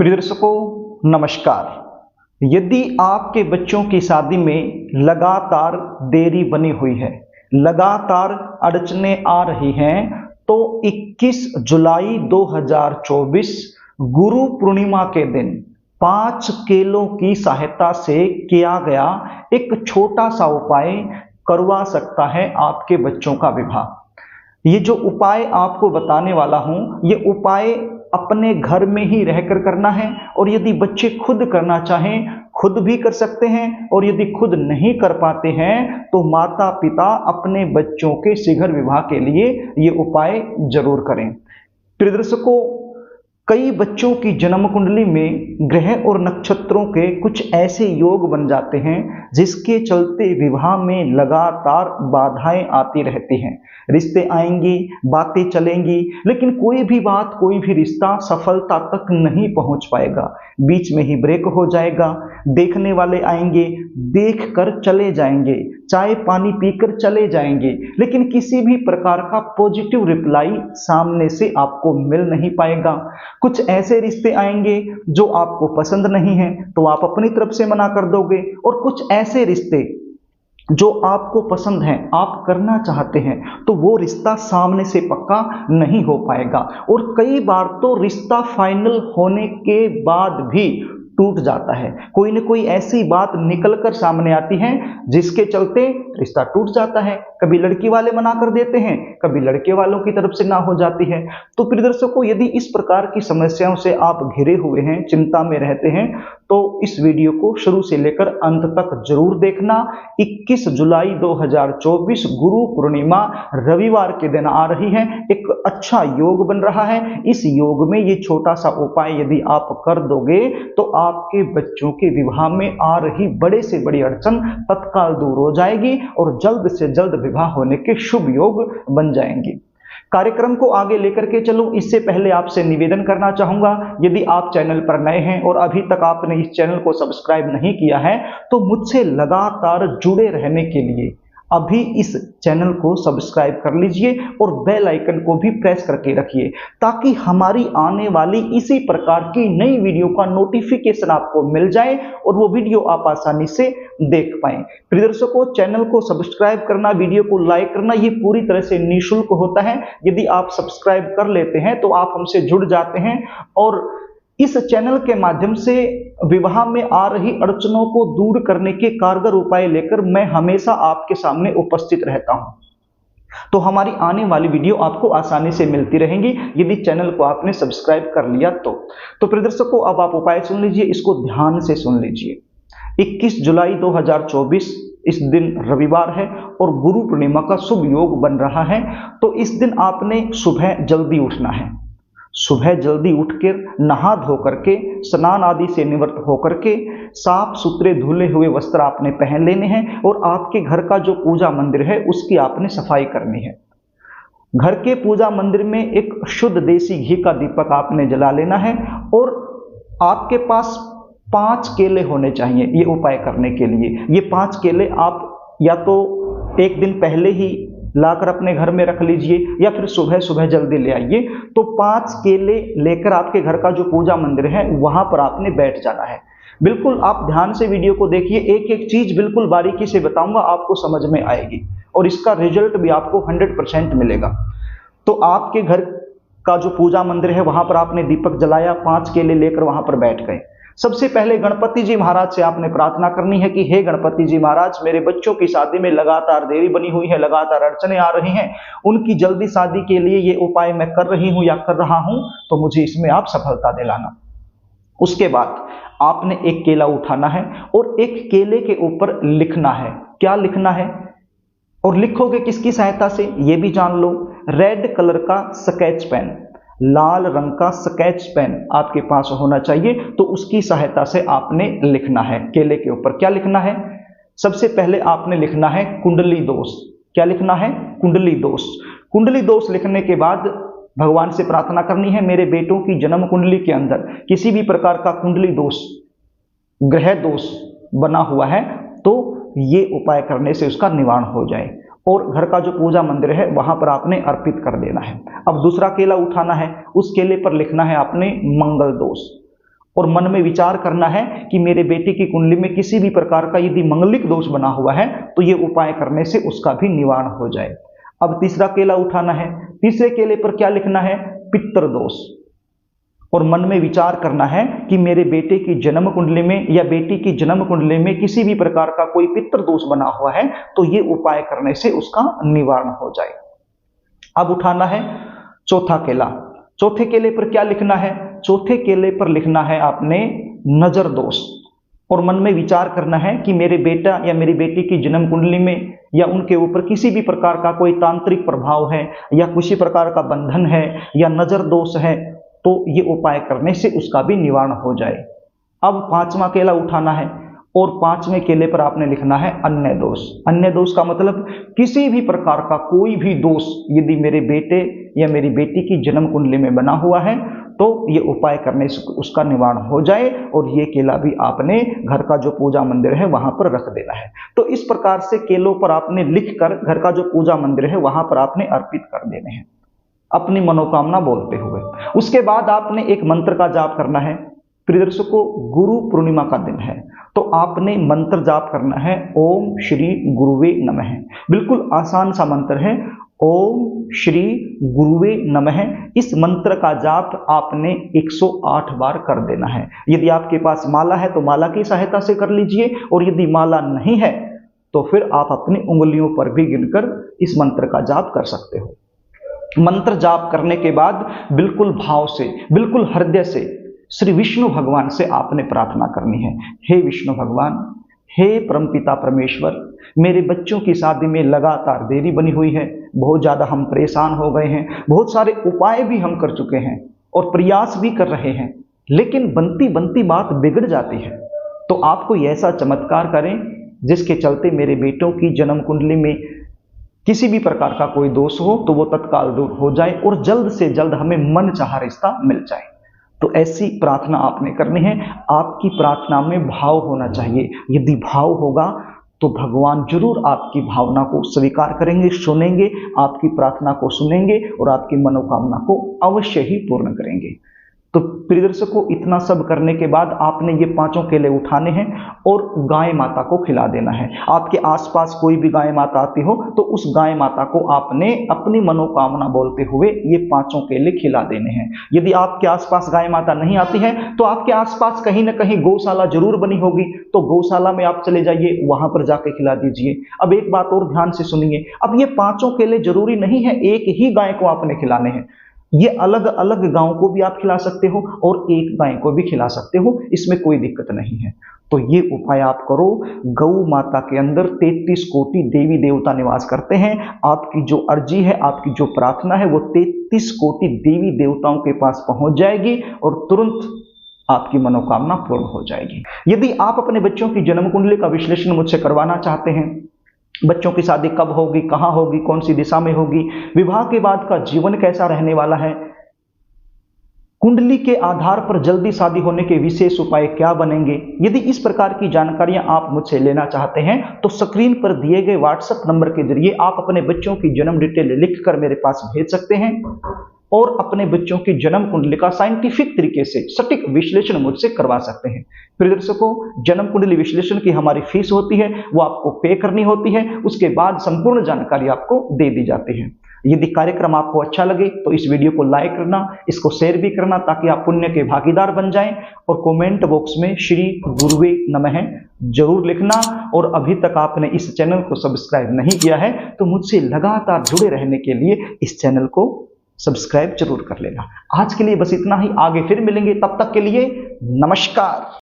प्रिय दर्शकों नमस्कार। यदि आपके बच्चों की शादी में लगातार देरी बनी हुई है, लगातार अड़चनें आ रही हैं, तो 21 जुलाई 2024 गुरु पूर्णिमा के दिन 5 केलों की सहायता से किया गया एक छोटा सा उपाय करवा सकता है आपके बच्चों का विवाह। ये जो उपाय आपको बताने वाला हूं, ये उपाय अपने घर में ही रहकर करना है, और यदि बच्चे खुद करना चाहें खुद भी कर सकते हैं, और यदि खुद नहीं कर पाते हैं तो माता पिता अपने बच्चों के शीघ्र विवाह के लिए ये उपाय जरूर करें। प्रिय दर्शकों, कई बच्चों की जन्म कुंडली में ग्रह और नक्षत्रों के कुछ ऐसे योग बन जाते हैं जिसके चलते विवाह में लगातार बाधाएं आती रहती हैं। रिश्ते आएंगी, बातें चलेंगी, लेकिन कोई भी बात, कोई भी रिश्ता सफलता तक नहीं पहुंच पाएगा। बीच में ही ब्रेक हो जाएगा। देखने वाले आएंगे, देख कर चले जाएंगे, चाय पानी पीकर चले जाएंगे, लेकिन किसी भी प्रकार का पॉजिटिव रिप्लाई सामने से आपको मिल नहीं पाएगा। कुछ ऐसे रिश्ते आएंगे जो आपको पसंद नहीं है तो आप अपनी तरफ से मना कर दोगे, और कुछ ऐसे रिश्ते जो आपको पसंद हैं, आप करना चाहते हैं, तो वो रिश्ता सामने से पक्का नहीं हो पाएगा। और कई बार तो रिश्ता फाइनल होने के बाद भी टूट जाता है। कोई न कोई ऐसी बात निकलकर सामने आती है जिसके चलते रिश्ता टूट जाता है। कभी लड़की वाले मना कर देते हैं, कभी लड़के वालों की तरफ से ना हो जाती है। तो प्रिय दर्शकों, यदि इस प्रकार की समस्याओं से आप घिरे हुए हैं, चिंता में रहते हैं, तो इस वीडियो को शुरू से लेकर अंत तक जरूर देखना। 21 जुलाई 2024 गुरु पूर्णिमा रविवार के दिन आ रही है। एक अच्छा योग बन रहा है। इस योग में ये छोटा सा उपाय यदि आप कर दोगे तो आपके बच्चों के विवाह में आ रही बड़े से बड़ी अड़चन तत्काल दूर हो जाएगी और जल्द से जल्द विवाह होने के शुभ योग बन जाएंगे। कार्यक्रम को आगे लेकर के चलूं, इससे पहले आपसे निवेदन करना चाहूंगा, यदि आप चैनल पर नए हैं और अभी तक आपने इस चैनल को सब्सक्राइब नहीं किया है तो मुझसे लगातार जुड़े रहने के लिए अभी इस चैनल को सब्सक्राइब कर लीजिए और बेल आइकन को भी प्रेस करके रखिए, ताकि हमारी आने वाली इसी प्रकार की नई वीडियो का नोटिफिकेशन आपको मिल जाए और वो वीडियो आप आसानी से देख पाएं। प्रिय दर्शकों, चैनल को सब्सक्राइब करना, वीडियो को लाइक करना, ये पूरी तरह से निःशुल्क होता है। यदि आप सब्सक्राइब कर लेते हैं तो आप हमसे जुड़ जाते हैं, और इस चैनल के माध्यम से विवाह में आ रही अड़चनों को दूर करने के कारगर उपाय लेकर मैं हमेशा आपके सामने उपस्थित रहता हूं। तो हमारी आने वाली वीडियो आपको आसानी से मिलती रहेंगी यदि चैनल को आपने सब्सक्राइब कर लिया तो प्रिय दर्शकों, अब आप उपाय सुन लीजिए, इसको ध्यान से सुन लीजिए। 21 जुलाई 2024 इस दिन रविवार है और गुरु पूर्णिमा का शुभ योग बन रहा है। तो इस दिन आपने सुबह जल्दी उठना है। सुबह जल्दी उठकर नहा धो करके, स्नान आदि से निवृत्त होकर के, साफ सुथरे धुले हुए वस्त्र आपने पहन लेने हैं, और आपके घर का जो पूजा मंदिर है उसकी आपने सफाई करनी है। घर के पूजा मंदिर में एक शुद्ध देसी घी का दीपक आपने जला लेना है, और आपके पास 5 केले होने चाहिए ये उपाय करने के लिए। ये 5 केले आप या तो एक दिन पहले ही लाकर अपने घर में रख लीजिए या फिर सुबह सुबह जल्दी ले आइए। तो 5 केले लेकर आपके घर का जो पूजा मंदिर है वहां पर आपने बैठ जाना है। बिल्कुल आप ध्यान से वीडियो को देखिए, एक एक चीज बिल्कुल बारीकी से बताऊंगा, आपको समझ में आएगी और इसका रिजल्ट भी आपको 100% मिलेगा। तो आपके घर का जो पूजा मंदिर है वहां पर आपने दीपक जलाया, 5 केले लेकर वहां पर बैठ गए। सबसे पहले गणपति जी महाराज से आपने प्रार्थना करनी है कि हे गणपति जी महाराज, मेरे बच्चों की शादी में लगातार देरी बनी हुई है, लगातार अड़चनें आ रही हैं, उनकी जल्दी शादी के लिए ये उपाय मैं कर रही हूं या कर रहा हूं, तो मुझे इसमें आप सफलता दिलाना। उसके बाद आपने एक केला उठाना है और एक केले के ऊपर लिखना है। क्या लिखना है और लिखोगे किसकी सहायता से ये भी जान लो। रेड कलर का स्केच पेन, लाल रंग का स्केच पेन आपके पास होना चाहिए, तो उसकी सहायता से आपने लिखना है। केले के ऊपर क्या लिखना है? सबसे पहले आपने लिखना है कुंडली दोष। क्या लिखना है? कुंडली दोष। कुंडली दोष लिखने के बाद भगवान से प्रार्थना करनी है, मेरे बेटों की जन्म कुंडली के अंदर किसी भी प्रकार का कुंडली दोष, ग्रह दोष बना हुआ है तो ये उपाय करने से उसका निवारण हो जाए, और घर का जो पूजा मंदिर है वहां पर आपने अर्पित कर देना है। अब दूसरा केला उठाना है, उस केले पर लिखना है आपने मंगल दोष, और मन में विचार करना है कि मेरे बेटे की कुंडली में किसी भी प्रकार का यदि मंगलिक दोष बना हुआ है तो ये उपाय करने से उसका भी निवारण हो जाए। अब तीसरा केला उठाना है। तीसरे केले पर क्या लिखना है? पितृ दोष। और मन में विचार करना है कि मेरे बेटे की जन्म कुंडली में या बेटी की जन्म कुंडली में किसी भी प्रकार का कोई पितृ दोष बना हुआ है तो ये उपाय करने से उसका निवारण हो जाए। अब उठाना है चौथा केला। चौथे केले पर क्या लिखना है? चौथे केले पर लिखना है आपने नजर दोष। और मन में विचार करना है कि मेरे बेटा या मेरी बेटी की जन्म कुंडली में या उनके ऊपर किसी भी प्रकार का कोई तांत्रिक प्रभाव है या किसी प्रकार का बंधन है या नजर दोष है तो ये उपाय करने से उसका भी निवारण हो जाए। अब पांचवा केला उठाना है और पांचवें केले पर आपने लिखना है अन्य दोष। अन्य दोष का मतलब किसी भी प्रकार का कोई भी दोष यदि मेरे बेटे या मेरी बेटी की जन्म कुंडली में बना हुआ है तो ये उपाय करने से उसका निवारण हो जाए। और ये केला भी आपने घर का जो पूजा मंदिर है वहां पर रख देना है। तो इस प्रकार से केलों पर आपने लिखकर घर का जो पूजा मंदिर है वहां पर आपने अर्पित कर देने हैं अपनी मनोकामना बोलते हुए। उसके बाद आपने एक मंत्र का जाप करना है। प्रिय दर्शकों, गुरु पूर्णिमा का दिन है तो आपने मंत्र जाप करना है ओम श्री गुरुवे नमः। बिल्कुल आसान सा मंत्र है, ओम श्री गुरुवे नमः। इस मंत्र का जाप आपने 108 बार कर देना है। यदि आपके पास माला है तो माला की सहायता से कर लीजिए, और यदि माला नहीं है तो फिर आप अपनी उंगलियों पर भी गिनकर इस मंत्र का जाप कर सकते हो। मंत्र जाप करने के बाद बिल्कुल भाव से, बिल्कुल हृदय से श्री विष्णु भगवान से आपने प्रार्थना करनी है। हे विष्णु भगवान, हे परमपिता परमेश्वर, मेरे बच्चों की शादी में लगातार देरी बनी हुई है, बहुत ज़्यादा हम परेशान हो गए हैं, बहुत सारे उपाय भी हम कर चुके हैं और प्रयास भी कर रहे हैं, लेकिन बनती बनती बात बिगड़ जाती है। तो आप कोई ऐसा चमत्कार करें जिसके चलते मेरे बेटों की जन्म कुंडली में किसी भी प्रकार का कोई दोष हो तो वो तत्काल दूर हो जाए और जल्द से जल्द हमें मनचाहा रिश्ता मिल जाए। तो ऐसी प्रार्थना आपने करनी है। आपकी प्रार्थना में भाव होना चाहिए। यदि भाव होगा तो भगवान जरूर आपकी भावना को स्वीकार करेंगे, सुनेंगे, आपकी प्रार्थना को सुनेंगे और आपकी मनोकामना को अवश्य ही पूर्ण करेंगे। तो प्रिय दर्शकों, इतना सब करने के बाद आपने ये पांचों केले उठाने हैं और गाय माता को खिला देना है। आपके आसपास कोई भी गाय माता आती हो तो उस गाय माता को आपने अपनी मनोकामना बोलते हुए ये पांचों केले खिला देने हैं। यदि आपके आसपास गाय माता नहीं आती है तो आपके आसपास कहीं ना कहीं गौशाला जरूर बनी होगी, तो गौशाला में आप चले जाइए, वहां पर जाके खिला दीजिए। अब एक बात और ध्यान से सुनिए, अब ये पांचों केले जरूरी नहीं है एक ही गाय को आपने खिलाने हैं, ये अलग अलग गांव को भी आप खिला सकते हो और एक गाय को भी खिला सकते हो, इसमें कोई दिक्कत नहीं है। तो ये उपाय आप करो। गौ माता के अंदर 33 कोटि देवी देवता निवास करते हैं। आपकी जो अर्जी है, आपकी जो प्रार्थना है वो 33 कोटि देवी देवताओं के पास पहुंच जाएगी और तुरंत आपकी मनोकामना पूर्ण हो जाएगी। यदि आप अपने बच्चों की जन्म कुंडली का विश्लेषण मुझसे करवाना चाहते हैं, बच्चों की शादी कब होगी, कहाँ होगी, कौन सी दिशा में होगी, विवाह के बाद का जीवन कैसा रहने वाला है, कुंडली के आधार पर जल्दी शादी होने के विशेष उपाय क्या बनेंगे, यदि इस प्रकार की जानकारियां आप मुझसे लेना चाहते हैं तो स्क्रीन पर दिए गए व्हाट्सएप नंबर के जरिए आप अपने बच्चों की जन्म डिटेल लिखकर मेरे पास भेज सकते हैं और अपने बच्चों की जन्म कुंडली का साइंटिफिक तरीके से सटीक विश्लेषण मुझसे करवा सकते हैं। प्रिय दर्शकों, जन्म कुंडली विश्लेषण की हमारी फीस होती है, वो आपको पे करनी होती है, उसके बाद संपूर्ण जानकारी आपको दे दी जाती है। यदि कार्यक्रम आपको अच्छा लगे तो इस वीडियो को लाइक करना, इसको शेयर भी करना ताकि आप पुण्य के भागीदार बन जाएं, और कमेंट बॉक्स में श्री गुरुवे नमः जरूर लिखना। और अभी तक आपने इस चैनल को सब्सक्राइब नहीं किया है तो मुझसे लगातार जुड़े रहने के लिए इस चैनल को सब्सक्राइब जरूर कर लेना। आज के लिए बस इतना ही, आगे फिर मिलेंगे, तब तक के लिए नमस्कार।